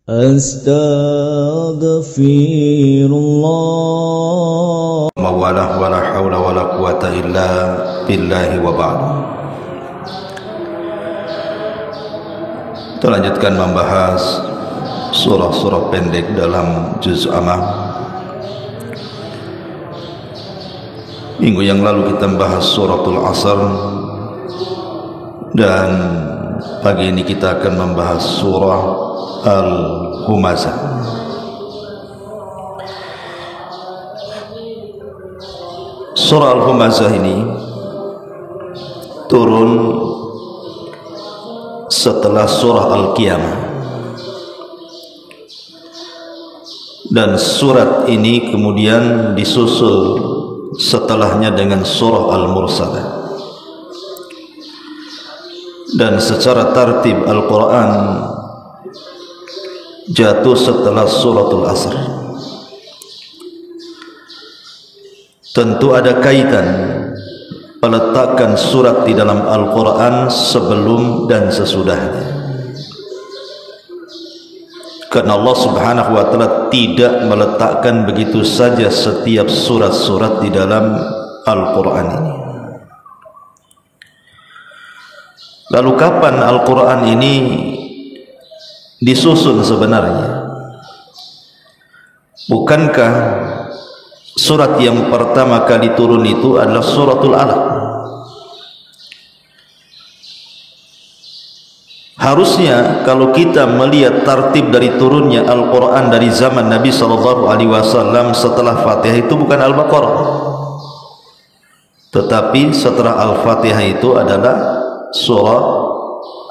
Astaghfirullah. Wala hawla wala quwata illa billahi wa ba'du. Kita lanjutkan membahas surah-surah pendek dalam juz Amma. Minggu yang lalu kita membahas suratul Asr, dan pagi ini kita akan membahas surah Al-Humazah. Surah Al-Humazah ini turun setelah surah Al-Qiyamah, dan surat ini kemudian disusul setelahnya dengan surah Al-Mursalah. Dan secara tartib Al-Quran jatuh setelah suratul Asr. Tentu ada kaitan meletakkan surat di dalam Al-Quran sebelum dan sesudahnya, karena Allah Subhanahu wa ta'ala tidak meletakkan begitu saja setiap surat-surat di dalam Al-Quran ini. Lalu kapan Al-Quran ini disusun sebenarnya? Bukankah surat yang pertama kali turun itu adalah suratul Alaq? Harusnya kalau kita melihat tartib dari turunnya Al-Quran dari zaman Nabi SAW setelah Fatihah itu bukan Al-Baqarah, tetapi setelah Al-Fatihah itu adalah surah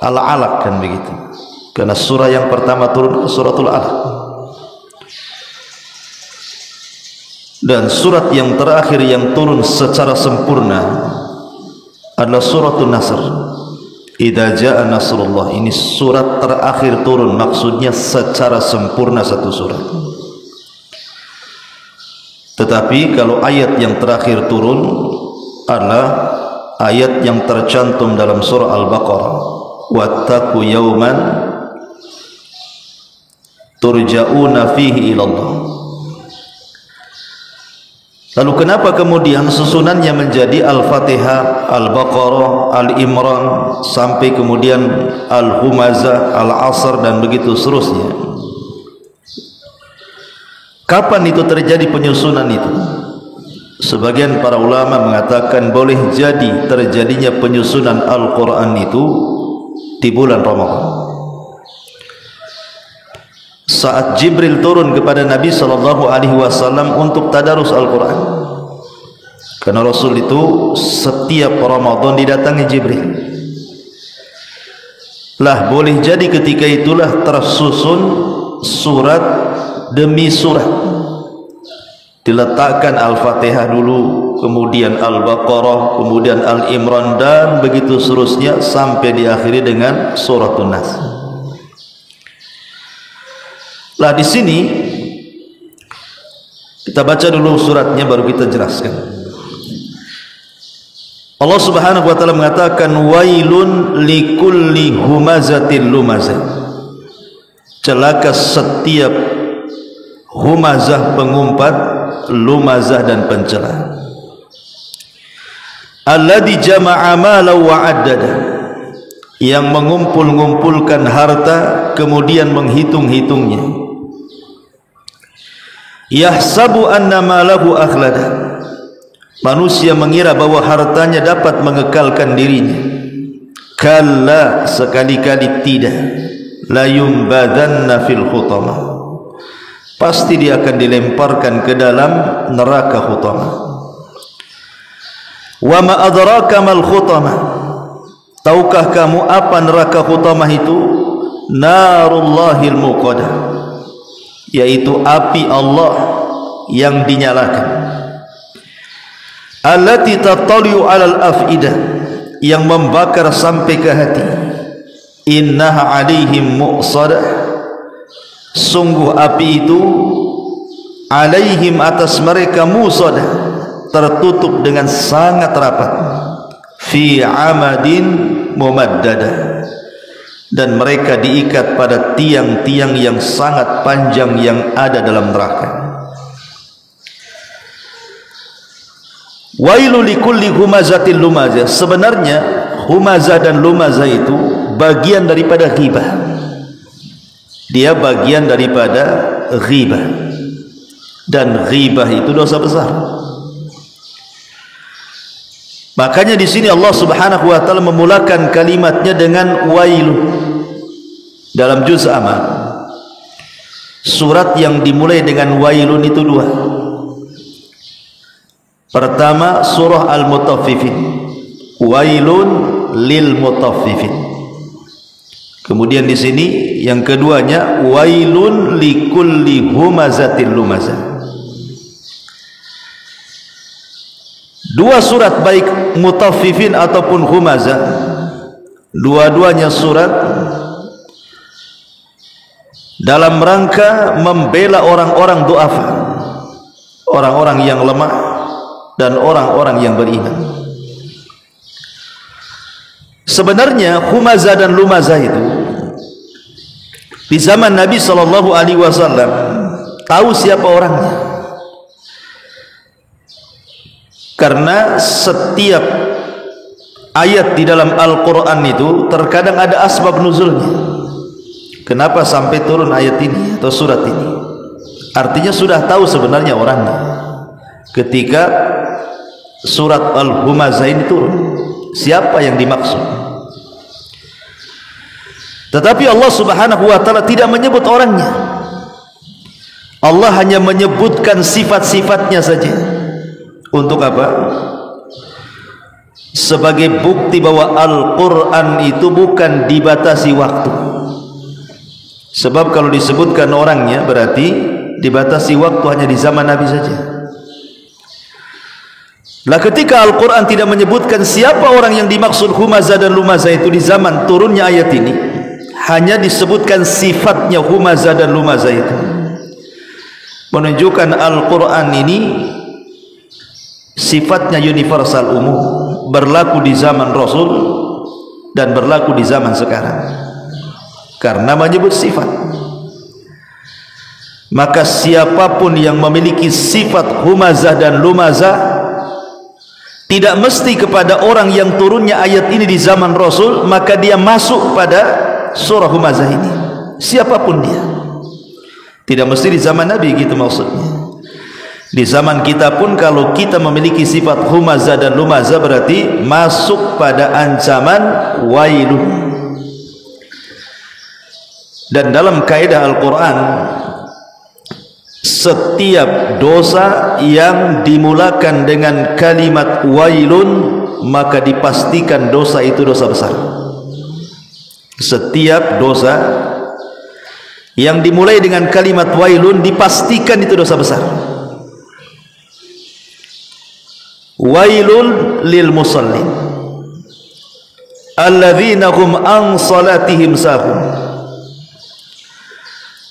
Al-Alaq, kan begitu? Karena surah yang pertama turun suratul Alaq. Dan surat yang terakhir yang turun secara sempurna adalah suratul Nasr. Idza jaa nasrullah, ini surat terakhir turun, maksudnya secara sempurna satu surat. Tetapi kalau ayat yang terakhir turun adalah ayat yang tercantum dalam surah Al-Baqarah, wattaqu yawman turja'una fihi ilallah. Lalu kenapa kemudian susunannya menjadi Al-Fatihah, Al-Baqarah, Al-Imran, sampai kemudian Al-Humazah, Al-Asr, dan begitu seterusnya? Kapan itu terjadi penyusunan itu? Sebagian para ulama mengatakan boleh jadi terjadinya penyusunan Al-Quran itu di bulan Ramadan, saat Jibril turun kepada Nabi SAW untuk tadarus Al-Quran. Karena Rasul itu setiap Ramadan didatangi Jibril. Lah boleh jadi ketika itulah tersusun surat demi surat. Diletakkan Al-Fatihah dulu, kemudian Al-Baqarah, kemudian Al-Imran, dan begitu seterusnya sampai diakhiri dengan suratul Nas. Lah di sini kita baca dulu suratnya baru kita jelaskan. Allah Subhanahu wa taala mengatakan wailun likulli humazatil lumazah. Celaka setiap humazah, pengumpat, lumazah dan pencela. Alladzi jama'a mala wa addada, yang mengumpul-ngumpulkan harta kemudian menghitung-hitungnya. Yahsabu anna malahu akhlada, manusia mengira bahwa hartanya dapat mengekalkan dirinya. Kalla, sekali-kali tidak. La yumbadanna fil khutamah, pasti dia akan dilemparkan ke dalam neraka khutamah. Wa ma adraka mal khutamah, tahukah kamu apa neraka khutamah itu? Narullahil muqadah, yaitu api Allah yang dinyalakan. Allati tattali'u 'alal afidah, yang membakar sampai ke hati. Innaha 'alaihim mu'sadah, sungguh api itu 'alaihim, atas mereka, musadah, tertutup dengan sangat rapat. Fi 'amadin mumaddadah, dan mereka diikat pada tiang-tiang yang sangat panjang yang ada dalam neraka. Wailul likulli humazatil lumazah. Sebenarnya humazah dan lumazah itu bagian daripada ghibah. Dia bagian daripada ghibah, dan ghibah itu dosa besar. Makanya di sini Allah Subhanahu wa taala memulakan kalimatnya dengan wailun dalam juz amal. Surat yang dimulai dengan wailun itu dua. Pertama surah Al-Mutaffifin, wailun lil mutaffifin. Kemudian di sini yang keduanya wailun likulli humazatil lumazah. Dua surat baik Mutaffifin ataupun Humazah, dua-duanya surat dalam rangka membela orang-orang du'afa, orang-orang yang lemah dan orang-orang yang beriman. Sebenarnya Humazah dan Lumazah itu di zaman Nabi SAW tahu siapa orangnya, karena setiap ayat di dalam Al-Quran itu terkadang ada asbab nuzulnya. Kenapa sampai turun ayat ini atau surat ini? Artinya sudah tahu sebenarnya orangnya ketika surat Al-Humazah ini turun, siapa yang dimaksud. Tetapi Allah Subhanahu wa taala tidak menyebut orangnya. Allah hanya menyebutkan sifat-sifatnya saja. Untuk apa? Sebagai bukti bahwa Al-Quran itu bukan dibatasi waktu. Sebab kalau disebutkan orangnya berarti dibatasi waktu hanya di zaman Nabi saja. Lah ketika Al-Quran tidak menyebutkan siapa orang yang dimaksud Humazah dan Lumazah itu di zaman turunnya ayat ini, hanya disebutkan sifatnya Humazah dan Lumazah itu, menunjukkan Al-Quran ini sifatnya universal, umum, berlaku di zaman Rasul dan berlaku di zaman sekarang. Karena menyebut sifat, maka siapapun yang memiliki sifat Humazah dan Lumazah tidak mesti kepada orang yang turunnya ayat ini di zaman Rasul, maka dia masuk pada surah Humazah ini, siapapun dia. Tidak mesti di zaman Nabi, gitu maksudnya. Di zaman kita pun kalau kita memiliki sifat Humazah dan Lumazah berarti masuk pada ancaman wailun. Dan dalam kaidah Al-Quran, setiap dosa yang dimulakan dengan kalimat wailun maka dipastikan dosa itu dosa besar. Setiap dosa yang dimulai dengan kalimat wailun dipastikan itu dosa besar. Wailun lil musallin alladzina hum an salatihim sahun.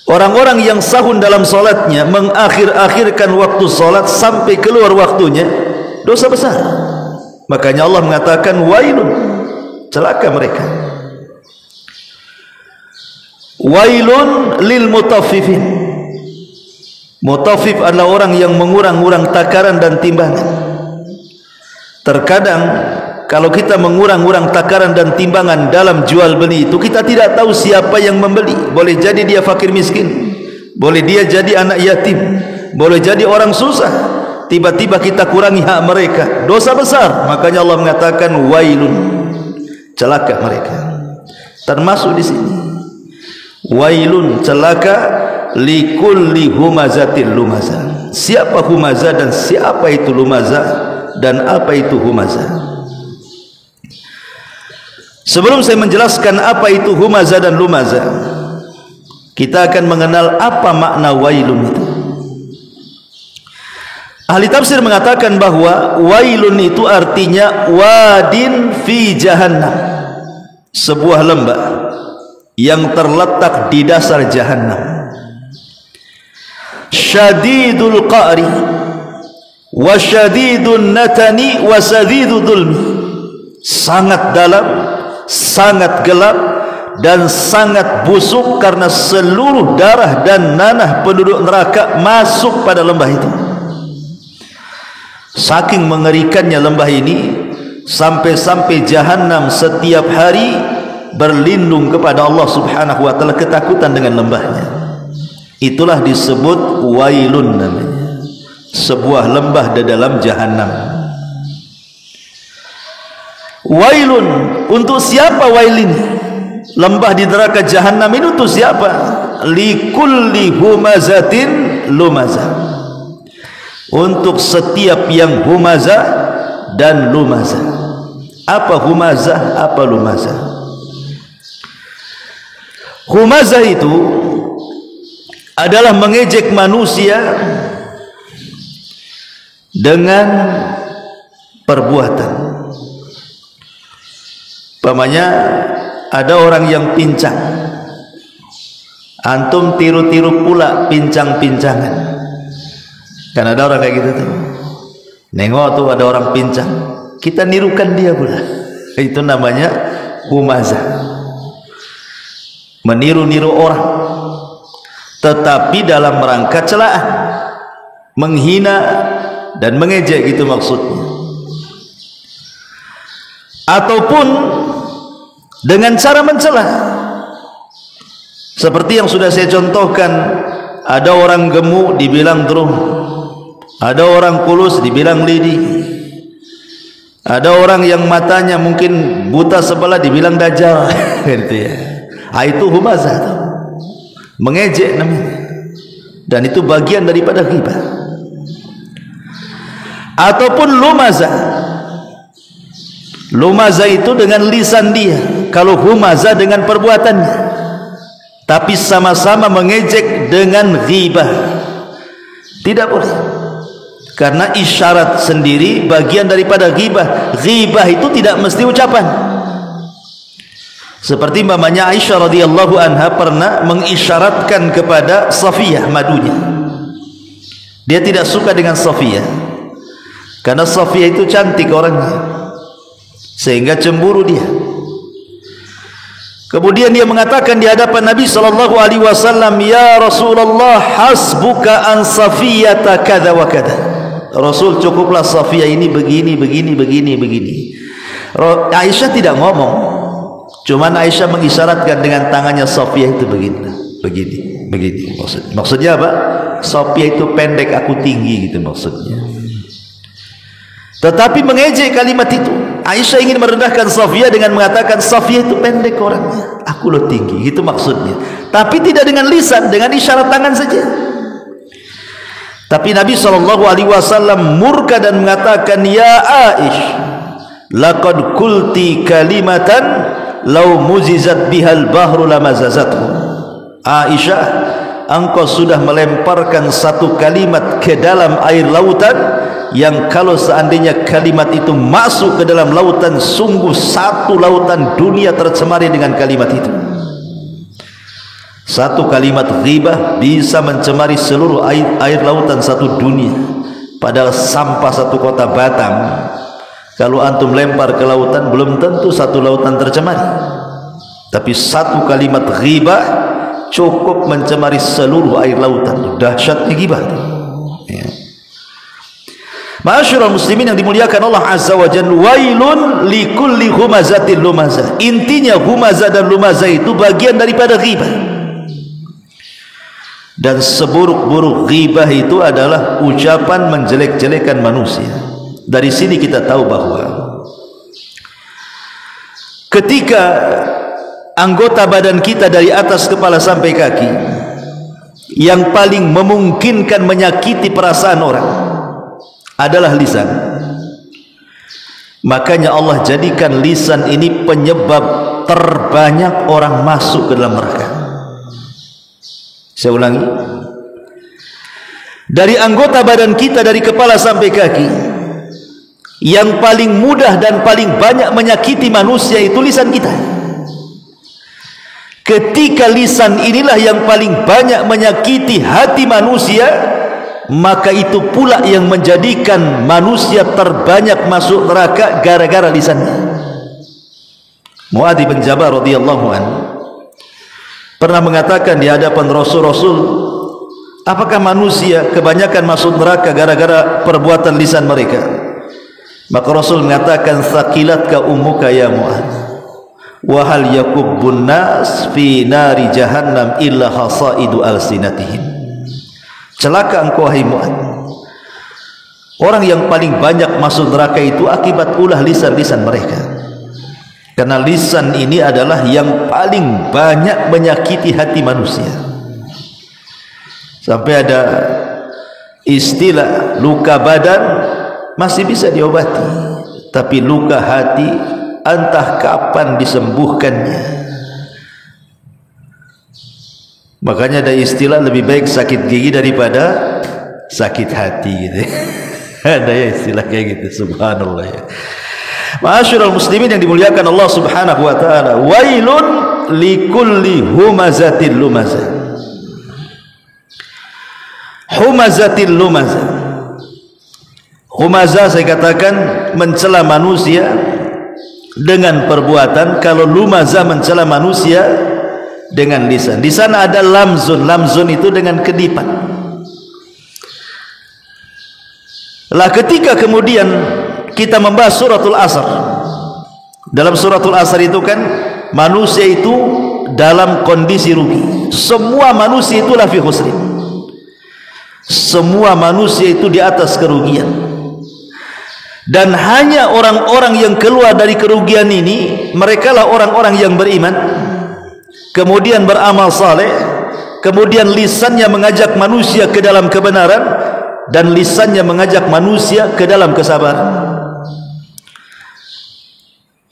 Orang-orang yang sahun dalam salatnya, mengakhir-akhirkan waktu salat sampai keluar waktunya, dosa besar. Makanya Allah mengatakan wailun, celaka mereka. Wailun lil mutaffifin. Mutaffif adalah orang yang mengurang-urang takaran dan timbangan. Terkadang kalau kita mengurang-urang takaran dan timbangan dalam jual beli itu, kita tidak tahu siapa yang membeli. Boleh jadi dia fakir miskin, boleh dia jadi anak yatim, boleh jadi orang susah. Tiba-tiba kita kurangi hak mereka, dosa besar. Makanya Allah mengatakan wailun, celaka mereka. Termasuk di sini wailun, celaka likulli humazatil lumazah. Siapa humazah dan siapa itu lumazah, dan apa itu humazah? Sebelum saya menjelaskan apa itu humazah dan lumazah, kita akan mengenal apa makna wailun itu. Ahli tafsir mengatakan bahwa wailun itu artinya wadin fi jahannam, sebuah lembah yang terletak di dasar jahannam. Syadidul qa'ri wa syadidun natani wa sadidul dhulmi, sangat dalam, sangat gelap, dan sangat busuk karena seluruh darah dan nanah penduduk neraka masuk pada lembah itu. Saking mengerikannya lembah ini, sampai-sampai Jahannam setiap hari berlindung kepada Allah Subhanahu wa taala, ketakutan dengan lembahnya. Itulah disebut wailun namanya, sebuah lembah di dalam Jahannam. Wailun, untuk siapa wail ini? Lembah di neraka Jahannam ini untuk siapa? Likulli humazatin lumazah, untuk setiap yang humazah dan lumazah. Apa humazah, apa lumazah? Humazah itu adalah mengejek manusia dengan perbuatan. Umpamanya ada orang yang pincang, antum tiru-tiru pula pincang-pincangan. Kan ada orang kayak gitu tuh, nengok tuh ada orang pincang, kita nirukan dia pula. Itu namanya humazah, meniru-niru orang, tetapi dalam rangka celaan, menghina dan mengejek, gitu maksudnya. Ataupun dengan cara mencela, seperti yang sudah saya contohkan. Ada orang gemuk dibilang drum, ada orang kulus dibilang lidi, ada orang yang matanya mungkin buta sebelah dibilang dajjal. Gitu ya. Itu humazah, mengejek namanya, dan itu bagian daripada ghibah. Ataupun lumazah. Lumazah itu dengan lisan dia, kalau humazah dengan perbuatannya, tapi sama-sama mengejek dengan ghibah. Tidak boleh, karena isyarat sendiri bagian daripada ghibah. Ghibah itu tidak mesti ucapan. Seperti mamanya Aisyah radhiyallahu anha pernah mengisyaratkan kepada Safiyah, madunya. Dia tidak suka dengan Safiyah karena Safiyah itu cantik orangnya, sehingga cemburu dia. Kemudian dia mengatakan di hadapan Nabi sallallahu alaihi wasallam, "Ya Rasulullah, hasbuka an Safiyata kadza wa kadza." Rasul, cukuplah Safiyah ini begini. Aisyah tidak ngomong, cuman Aisyah mengisyaratkan dengan tangannya, Safiyah itu begini. Maksudnya apa? Safiyah itu pendek, aku tinggi, gitu maksudnya. Tetapi mengejek kalimat itu. Aisyah ingin merendahkan Safiyah dengan mengatakan, Safiyah itu pendek orangnya, aku lo tinggi, itu maksudnya. Tapi tidak dengan lisan, dengan isyarat tangan saja. Tapi Nabi SAW murka dan mengatakan, "Ya Aish, laqad qulti kalimatan law muzizat bihal bahru lamazazathu." Aisyah, engkau sudah melemparkan satu kalimat ke dalam air lautan, yang kalau seandainya kalimat itu masuk ke dalam lautan, sungguh satu lautan dunia tercemari dengan kalimat itu. Satu kalimat ghibah bisa mencemari seluruh air lautan satu dunia. Padahal sampah satu kota Batam, kalau antum lempar ke lautan, belum tentu satu lautan tercemari. Tapi satu kalimat ghibah cukup mencemari seluruh air lautan. Dahsyatnya ghibah. Ya. Ma'asyiral muslimin yang dimuliakan Allah Azza wa Jalla, wailun likulli humazatin lumazah. Intinya humazah dan lumazah itu bagian daripada ghibah. Dan seburuk-buruk ghibah itu adalah ucapan menjelek-jelekan manusia. Dari sini kita tahu bahwa ketika anggota badan kita dari atas kepala sampai kaki yang paling memungkinkan menyakiti perasaan orang adalah lisan. Makanya Allah jadikan lisan ini penyebab terbanyak orang masuk ke dalam neraka. Saya ulangi, dari anggota badan kita dari kepala sampai kaki, yang paling mudah dan paling banyak menyakiti manusia itu lisan kita. Ketika lisan inilah yang paling banyak menyakiti hati manusia, maka itu pula yang menjadikan manusia terbanyak masuk neraka gara-gara lisannya. Muadz bin Jabal radhiyallahu anhu pernah mengatakan di hadapan Rasul, apakah manusia kebanyakan masuk neraka gara-gara perbuatan lisan mereka? Maka Rasul mengatakan, thaqilatka ummuka ya Mu'adz, wa hal yakubbun nas fi nari jahannam illa hasaidu alsinatihim. Celaka engkau hai Mu'adz, orang yang paling banyak masuk neraka itu akibat ulah lisan-lisan mereka. Karena lisan ini adalah yang paling banyak menyakiti hati manusia. Sampai ada istilah luka badan masih bisa diobati, tapi luka hati entah kapan disembuhkannya. Makanya ada istilah lebih baik sakit gigi daripada sakit hati gitu. Ada ya istilah kayak gitu, subhanallah ya. Ma'asyiral muslimin yang dimuliakan Allah Subhanahu wa taala, wailun likulli humazatil lumazah. Humazatil lumazah. Humazah saya katakan mencela manusia dengan perbuatan, kalau lumazah mencela manusia dengan lisan. Di sana ada lamzun, lamzun itu dengan kedipan. Lah ketika kemudian kita membahas suratul Asr, dalam suratul Asr itu kan manusia itu dalam kondisi rugi. Semua manusia itu lafi khusrin, semua manusia itu di atas kerugian, dan hanya orang-orang yang keluar dari kerugian ini, mereka lah orang-orang yang beriman, kemudian beramal saleh, kemudian lisannya mengajak manusia ke dalam kebenaran, dan lisannya mengajak manusia ke dalam kesabaran.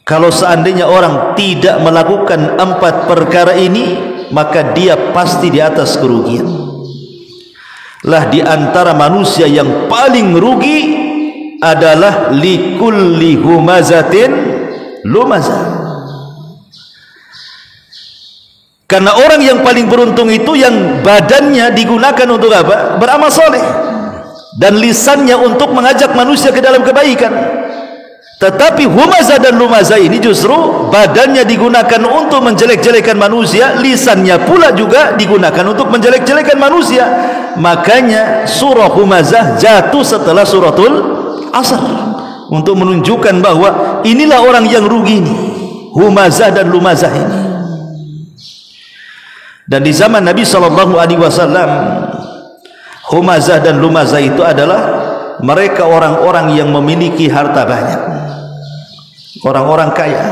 Kalau seandainya orang tidak melakukan 4 perkara ini, maka dia pasti di atas kerugian. Lah di antara manusia yang paling rugi adalah likulli humazatin lumazah. Karena orang yang paling beruntung itu yang badannya digunakan untuk apa? Beramal soleh, dan lisannya untuk mengajak manusia ke dalam kebaikan. Tetapi humazah dan lumazah ini justru badannya digunakan untuk menjelek-jelekan manusia, lisannya pula juga digunakan untuk menjelek-jelekan manusia. Makanya surah humazah jatuh setelah suratul Asr, untuk menunjukkan bahwa inilah orang yang rugi ini, humazah dan lumazah ini. Dan di zaman Nabi SAW, humazah dan lumazah itu adalah mereka orang-orang yang memiliki harta banyak, orang-orang kaya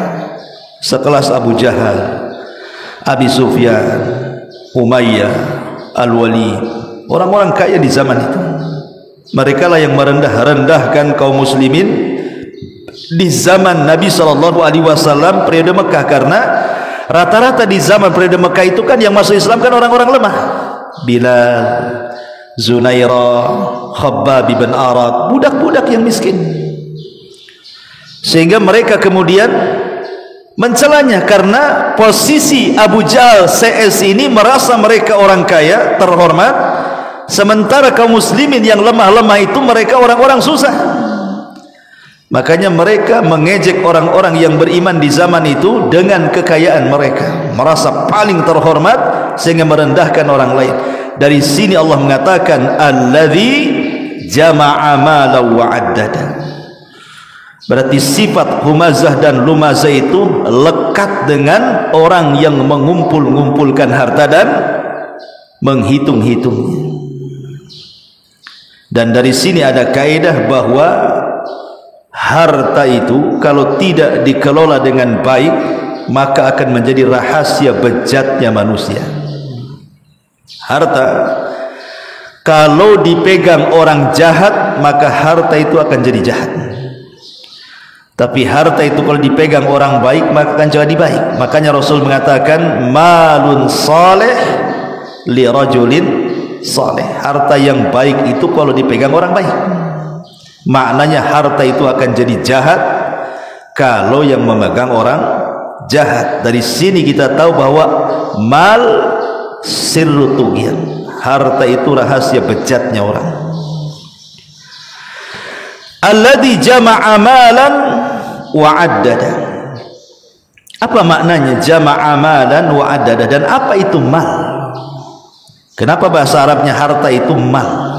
sekelas Abu Jahal, Abi Sufyan, Umayyah, Al-Walid, orang-orang kaya di zaman itu. Mereka lah yang merendah-rendahkan kaum muslimin di zaman Nabi SAW periode Mekah, karena rata-rata di zaman periode Mekah itu kan yang masuk Islam kan orang-orang lemah. Bilal, Zunairah, Khabbab bin Arad, budak-budak yang miskin. Sehingga mereka kemudian mencelanya, karena posisi Abu Jahal CS ini merasa mereka orang kaya, terhormat, sementara kaum muslimin yang lemah-lemah itu mereka orang-orang susah. Makanya mereka mengejek orang-orang yang beriman di zaman itu dengan kekayaan mereka, merasa paling terhormat sehingga merendahkan orang lain. Dari sini Allah mengatakan alladzi jama'a malan wa 'addada. Berarti sifat humazah dan lumazah itu lekat dengan orang yang mengumpul-ngumpulkan harta dan menghitung-hitungnya. Dan dari sini ada kaidah bahwa harta itu kalau tidak dikelola dengan baik, maka akan menjadi rahasia bejatnya manusia. Harta kalau dipegang orang jahat, maka harta itu akan jadi jahat. Tapi harta itu kalau dipegang orang baik, maka akan jadi baik. Makanya Rasul mengatakan malun saleh li rajulin saleh. Harta yang baik itu kalau dipegang orang baik. Maknanya harta itu akan jadi jahat kalau yang memegang orang jahat. Dari sini kita tahu bahwa mal sirru tughyan, harta itu rahasia bejatnya orang. Alladzi jama'a malan wa 'addada. Apa maknanya jama'a malan wa addada, dan apa itu mal? Kenapa bahasa Arabnya harta itu mal?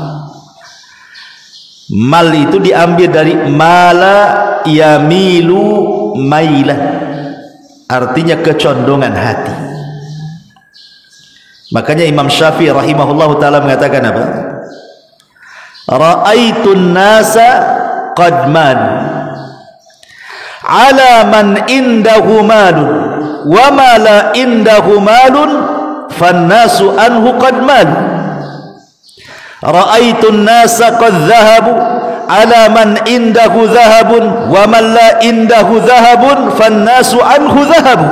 Mal itu diambil dari mala yamilu mailan, artinya kecondongan hati. Makanya Imam Syafi'i rahimahullahu ta'ala mengatakan apa? Ra'aitun nasa qad man ala man indahu malun wa ma la indahu malun fannasu anhu qad mal. Ra'aitun nasa qad dhahabu ala man indahu dhahabun wa man la indahu dhahabun fannasu anhu dhahabu.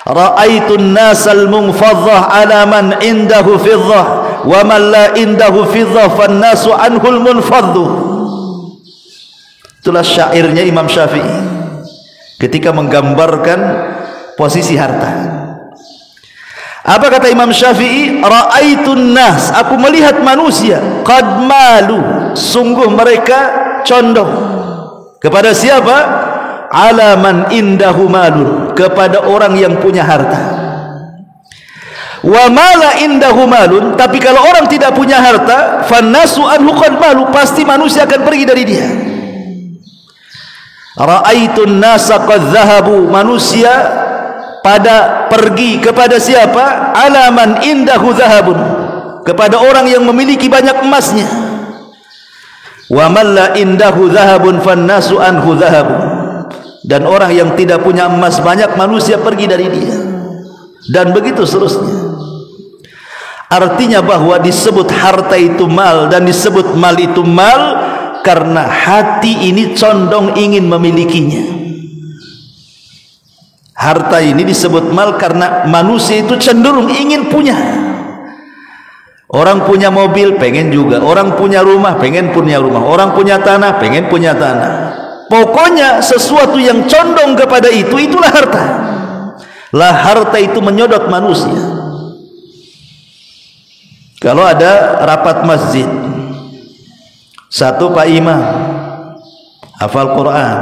Ra'aitun nasa al-munfaddah ala man indahu fiddah wa man la indahu fiddah fannasu anhu al-munfaddu. Itulah syairnya Imam Syafi'i ketika menggambarkan posisi harta. Apa kata Imam Syafi'i? Ra'aitun nas, aku melihat manusia qad malu, sungguh mereka condong kepada siapa? Ala man indahu malun, kepada orang yang punya harta. Wa mala indahu malun, tapi kalau orang tidak punya harta, fannasu anhu qad malu, pasti manusia akan pergi dari dia. Ra'aitun nasa qad dhahabu, manusia pada pergi kepada siapa? Ala man indahu dhahabun, kepada orang yang memiliki banyak emasnya. Wa man la indahu dhahabun fannasu anhu dhahabu, dan orang yang tidak punya emas banyak, manusia pergi dari dia, dan begitu seterusnya. Artinya bahwa disebut harta itu mal dan disebut mal itu mal karena hati ini condong ingin memilikinya. Harta ini disebut mal karena manusia itu cenderung ingin punya. Orang punya mobil pengen juga, orang punya rumah pengen punya rumah, orang punya tanah pengen punya tanah. Pokoknya sesuatu yang condong kepada itu, itulah harta. Lah harta itu menyodot manusia. Kalau ada rapat masjid, satu Pak Imam hafal Quran,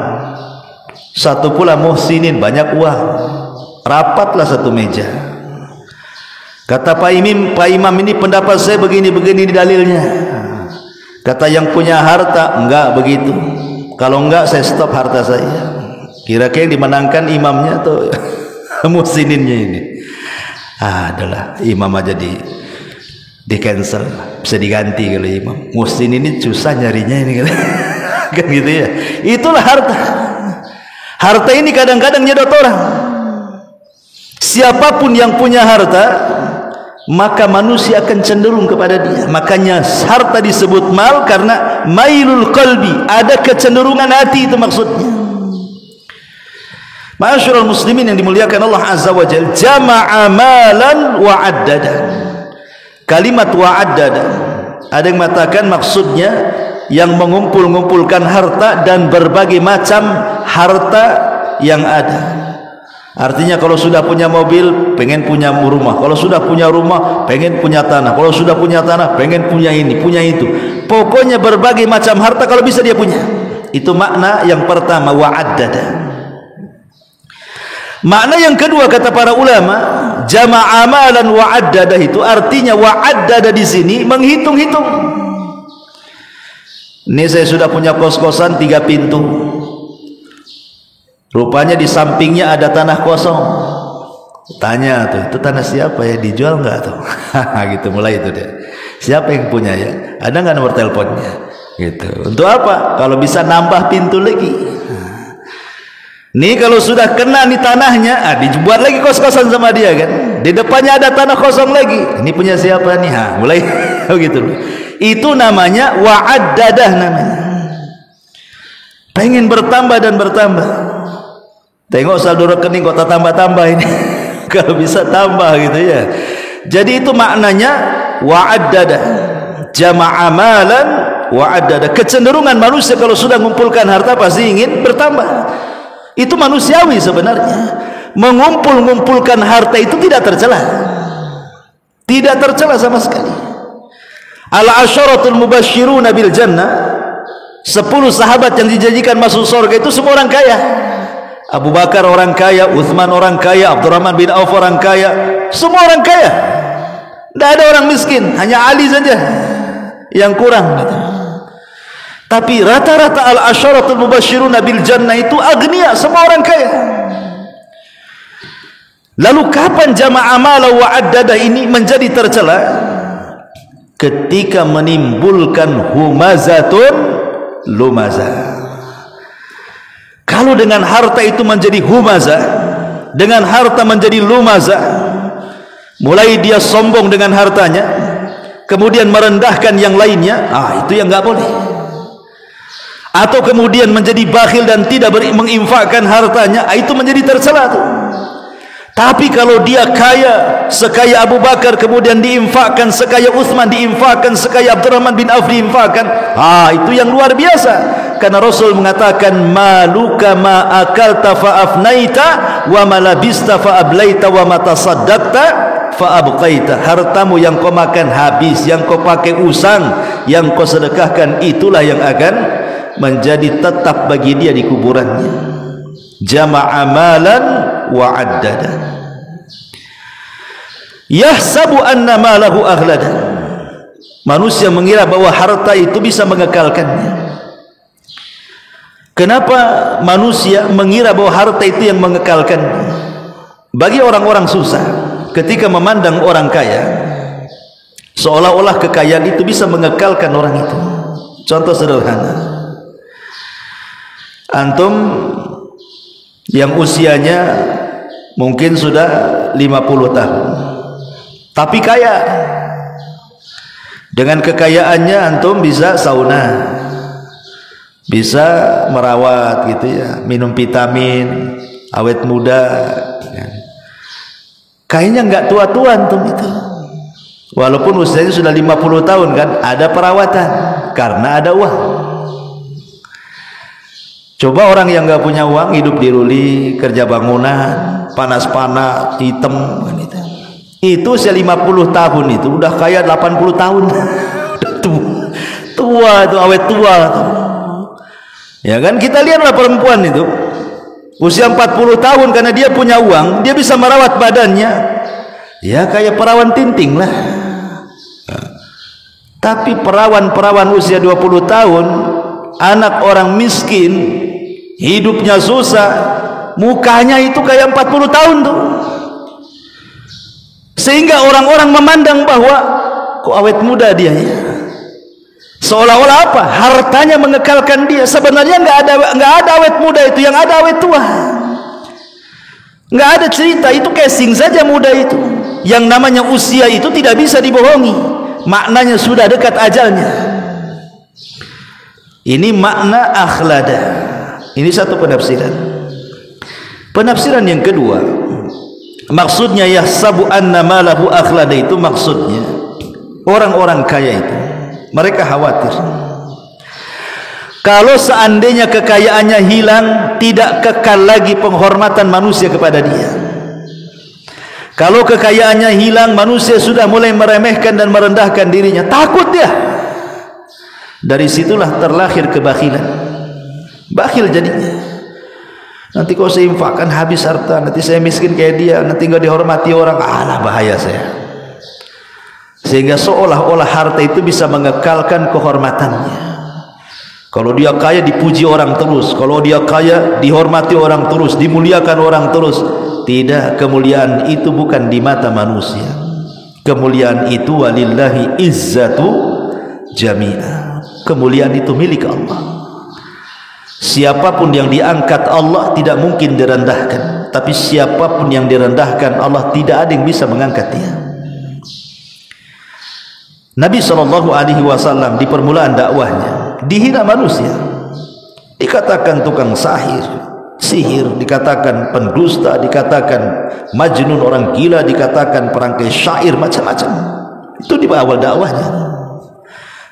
satu pula muhsinin banyak uang, rapatlah satu meja. Kata Pak Imam ini pendapat saya begini-begini dalilnya. Kata yang punya harta, enggak begitu. Kalau enggak saya stop harta saya. Kira-kira yang dimenangkan imamnya atau muhsininnya ini? Adalah imam aja di cancel, bisa diganti kalau imam. Muhsin ini susah nyarinya ini kan gitu ya. Itulah harta. Harta ini kadang-kadang nyedot orang. Siapapun yang punya harta, maka manusia akan cenderung kepada dia. Makanya harta disebut mal karena mailul qalbi, ada kecenderungan hati, itu maksudnya. Ma'asyiral muslimin yang dimuliakan Allah Azza wa Jalla, jama'a malan wa addada. Kalimat wa'addada, ada yang mengatakan maksudnya yang mengumpul-ngumpulkan harta dan berbagai macam harta yang ada. Artinya kalau sudah punya mobil pengen punya rumah, kalau sudah punya rumah pengen punya tanah, kalau sudah punya tanah pengen punya ini, punya itu. Pokoknya berbagai macam harta kalau bisa dia punya. Itu makna yang pertama, wa'addada. Makna yang kedua kata para ulama, jama'a amalan wa'addada, itu artinya wa'addada di sini menghitung-hitung. Ini saya sudah punya kos-kosan 3 pintu. Rupanya di sampingnya ada tanah kosong. Tanya tuh, itu tanah siapa ya, dijual enggak tuh? Gitu, mulai itu dia. Siapa yang punya ya? Ada enggak nomor teleponnya? Gitu. Untuk apa? Kalau bisa nambah pintu lagi. Nih kalau sudah kena nih tanahnya, dibuat lagi kos-kosan sama dia kan. Di depannya ada tanah kosong lagi. Ini punya siapa nih? Mulai begitu. Itu namanya wa'addadah namanya. Pengen bertambah dan bertambah. Tengok saldo rekening kok tambah-tambah ini. Kalau bisa tambah gitu ya. Jadi itu maknanya wa'addadah. Jama'a malan wa'addadah. Kecenderungan manusia kalau sudah mengumpulkan harta pasti ingin bertambah. Itu manusiawi sebenarnya. Mengumpul-ngumpulkan harta itu tidak tercela. Tidak tercela sama sekali. Al-asyaratul mubasyiruna bil jannah, 10 sahabat yang dijanjikan masuk surga itu semua orang kaya. Abu Bakar orang kaya, Uthman orang kaya, Abdurrahman bin Auf orang kaya, semua orang kaya. Tidak ada orang miskin, hanya Ali saja yang kurang. Tapi rata-rata al-asyaratul mubashiruna bil jannah itu agniya, semua orang kaya. Lalu kapan jama'a mala wa addada ini menjadi tercela? Ketika menimbulkan humazatun lumazah. Kalau dengan harta itu menjadi humazah, dengan harta menjadi lumazah, mulai dia sombong dengan hartanya, kemudian merendahkan yang lainnya, itu yang enggak boleh. Atau kemudian menjadi bakhil dan tidak menginfakkan hartanya, itu menjadi tercela tuh. Tapi kalau dia kaya sekaya Abu Bakar, kemudian diinfakkan sekaya Uthman, diinfakkan sekaya Abdurrahman bin Auf, diinfakkan, itu yang luar biasa. Karena Rasul mengatakan, maluka ma akalta fa afnaita wa ma labista fa ablaita wa ma tasaddaqta fa abqaita. Hartamu yang kau makan habis, yang kau pakai usang, yang kau sedekahkan, itulah yang akan menjadi tetap bagi dia di kuburannya. Jama'a malan wa addada. Yahsabu anna malahu aghlada. Manusia mengira bahwa harta itu bisa mengekalkannya. Kenapa manusia mengira bahwa harta itu yang mengekalkannya? Bagi orang-orang susah, ketika memandang orang kaya, seolah-olah kekayaan itu bisa mengekalkan orang itu. Contoh sederhana, antum yang usianya mungkin sudah 50 tahun, tapi kaya. Dengan kekayaannya antum bisa sauna, bisa merawat gitu ya, minum vitamin, awet muda. Kayaknya nggak tua-tua antum itu, walaupun usianya sudah 50 tahun kan, ada perawatan karena ada uang. Coba orang yang nggak punya uang, hidup di ruli, kerja bangunan, panas-panas, hitam, itu usia 50 tahun itu udah kaya 80 tahun. Tua itu, awet tua. Ya kan, kita lihatlah perempuan itu usia 40 tahun, karena dia punya uang, dia bisa merawat badannya, ya kayak perawan tinting lah. Tapi perawan-perawan usia 20 tahun, anak orang miskin, hidupnya susah, mukanya itu kayak 40 tahun tuh. Sehingga orang-orang memandang bahwa kok awet muda dia ya. Seolah-olah apa? Hartanya mengekalkan dia. Sebenarnya nggak ada awet muda itu, yang ada awet tua. Nggak ada cerita, itu casing saja muda itu. Yang namanya usia itu tidak bisa dibohongi. Maknanya sudah dekat ajalnya. Ini makna akhlada. Ini satu penafsiran. Penafsiran yang kedua, maksudnya yahsabu anna malahu akhlada, itu maksudnya orang-orang kaya itu, mereka khawatir kalau seandainya kekayaannya hilang, tidak kekal lagi penghormatan manusia kepada dia. Kalau kekayaannya hilang, manusia sudah mulai meremehkan dan merendahkan dirinya, takut dia. Dari situlah terlahir kebakhilan. Bakhil jadinya. Nanti kalau saya infakkan habis harta, nanti saya miskin kayak dia, nanti nggak dihormati orang, alah bahaya saya. Sehingga seolah-olah harta itu bisa mengekalkan kehormatannya. Kalau dia kaya dipuji orang terus, kalau dia kaya dihormati orang terus, dimuliakan orang terus. Tidak, kemuliaan itu bukan di mata manusia. Kemuliaan itu walillahi izzatu jami'ah. Kemuliaan itu milik Allah. Siapapun yang diangkat Allah tidak mungkin direndahkan, tapi siapapun yang direndahkan Allah tidak ada yang bisa mengangkat dia. Nabi SAW di permulaan dakwahnya dihina manusia, dikatakan tukang sihir, dikatakan pendusta, dikatakan majnun, orang gila, dikatakan perangkai syair, macam-macam. Itu di awal dakwahnya.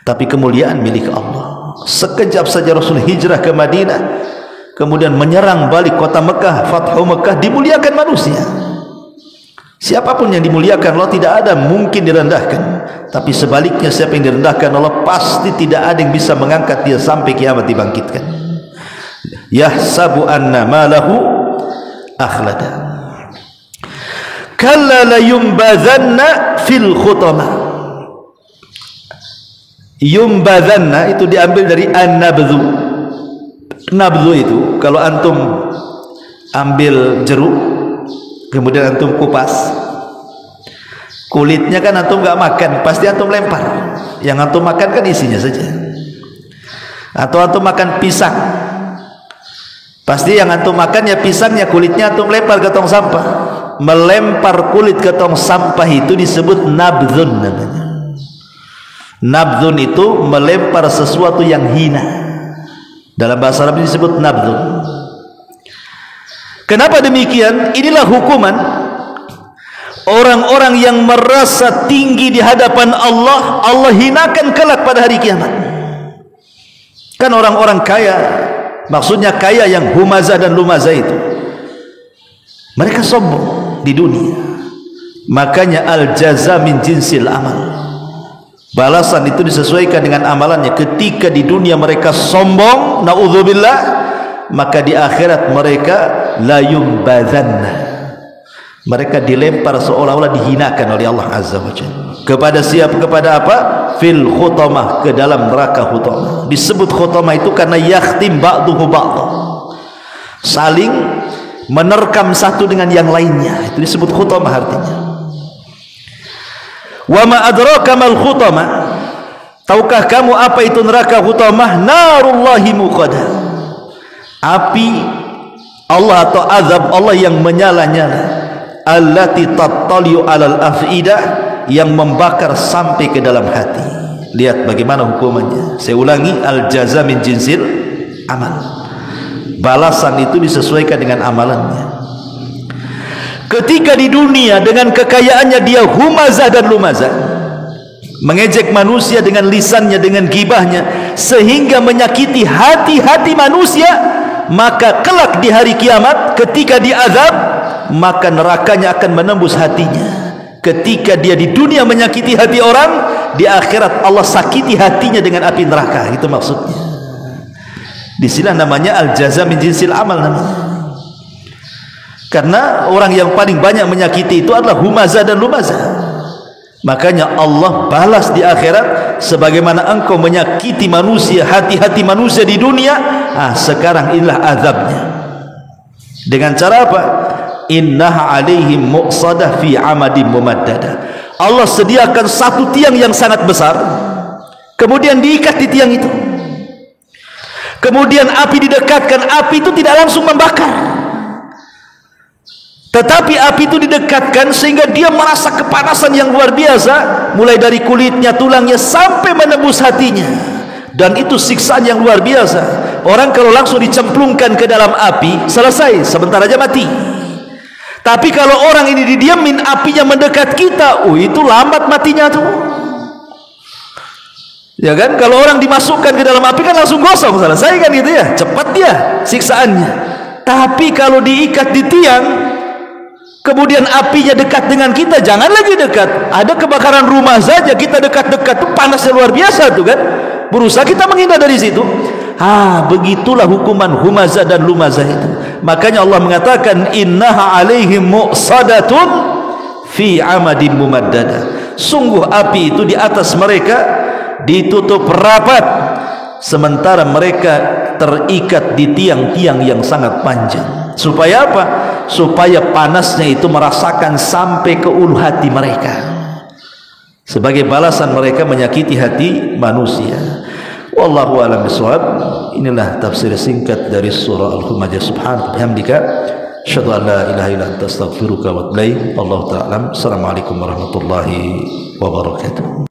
Tapi kemuliaan milik Allah. Sekejap saja Rasul hijrah ke Madinah, kemudian menyerang balik kota Mekah, Fathu Mekah, dimuliakan manusia. Siapapun yang dimuliakan Allah tidak ada mungkin direndahkan. Tapi sebaliknya, siapa yang direndahkan Allah pasti tidak ada yang bisa mengangkat dia sampai kiamat dibangkitkan. Yahsabu anna malahu akhlada. Kalla la yumbadhanna fil khutama. Yumbadhanna itu diambil dari an-nabdhu. Nabdhu itu kalau antum ambil jeruk kemudian antum kupas, kulitnya kan antum gak makan, pasti antum lempar. Yang antum makan kan isinya saja. Atau antum makan pisang, pasti yang antum makan ya pisangnya, kulitnya antum lempar ke tong sampah. Melempar kulit ke tong sampah itu disebut nabdhun namanya. Nabdhun itu melempar sesuatu yang hina. Dalam bahasa Arab disebut nabdhun. Kenapa demikian? Inilah hukuman orang-orang yang merasa tinggi di hadapan Allah, Allah hinakan kelak pada hari kiamat. Kan orang-orang kaya, maksudnya kaya yang humazah dan lumazah itu, mereka sombong di dunia. Makanya al-jaza min jinsil amal. Balasan itu disesuaikan dengan amalannya. Ketika di dunia mereka sombong, naudzubillah, maka di akhirat mereka la yumbadhanna. Mereka dilempar seolah-olah dihinakan oleh Allah Azza wa Jalla. Kepada siapa? Kepada apa? Fil khutamah, ke dalam neraka khutamah. Disebut khutamah itu karena yakhtim ba'duhu ba'dha, saling menerkam satu dengan yang lainnya. Itu disebut khutamah artinya. Wa ma adraka mal khutamah. Tahukah kamu apa itu neraka khutamah? Narullahi muqadah. Api Allah atau azab Allah yang menyala-nyala. Allati tattali'u 'alal afidah, yang membakar sampai ke dalam hati. Lihat bagaimana hukumannya. Saya ulangi, al jaza min jinsil amal. Balasan itu disesuaikan dengan amalannya. Ketika di dunia dengan kekayaannya dia humazah dan lumazah, mengejek manusia dengan lisannya, dengan gibahnya, sehingga menyakiti hati-hati manusia, maka kelak di hari kiamat ketika diazab, maka nerakanya akan menembus hatinya. Ketika dia di dunia menyakiti hati orang, di akhirat Allah sakiti hatinya dengan api neraka. Itu maksudnya. Disilah namanya al-jaza min jinsil amal namanya. Karena orang yang paling banyak menyakiti itu adalah humazah dan lumazah. Makanya Allah balas di akhirat, sebagaimana engkau menyakiti manusia, hati-hati manusia di dunia, sekarang inilah azabnya. Dengan cara apa? Innaha alaihim muqsadah fi amadim mumaddada. Allah sediakan satu tiang yang sangat besar, kemudian diikat di tiang itu, kemudian api didekatkan. Api itu tidak langsung membakar, tetapi api itu didekatkan sehingga dia merasa kepanasan yang luar biasa, mulai dari kulitnya, tulangnya, sampai menembus hatinya. Dan itu siksaan yang luar biasa. Orang kalau langsung dicemplungkan ke dalam api, selesai, sebentar aja mati. Tapi kalau orang ini didiamin, apinya mendekat kita, itu lambat matinya tuh. Ya kan? Kalau orang dimasukkan ke dalam api kan langsung gosong, selesai kan gitu ya, cepat dia siksaannya. Tapi kalau diikat di tiang, kemudian apinya dekat dengan kita, jangan lagi dekat. Ada kebakaran rumah saja kita dekat-dekat tuh panasnya luar biasa tuh kan. Berusaha kita menghindar dari situ. Begitulah hukuman humazah dan lumazah itu. Makanya Allah mengatakan innaha alaihim muqsadatun fi amadim mumaddada. Sungguh api itu di atas mereka ditutup rapat, sementara mereka terikat di tiang-tiang yang sangat panjang. Supaya apa? Supaya panasnya itu merasakan sampai ke ulu hati mereka, sebagai balasan mereka menyakiti hati manusia. Wallahu a'lam bishawab. Inilah tafsir singkat dari surah Al-Humazah. Subhanaka bihamdika asyhadu an la ilaha illa anta astaghfiruka wa atubu ilaik. Wallahu ta'ala. Assalamualaikum warahmatullahi wabarakatuh.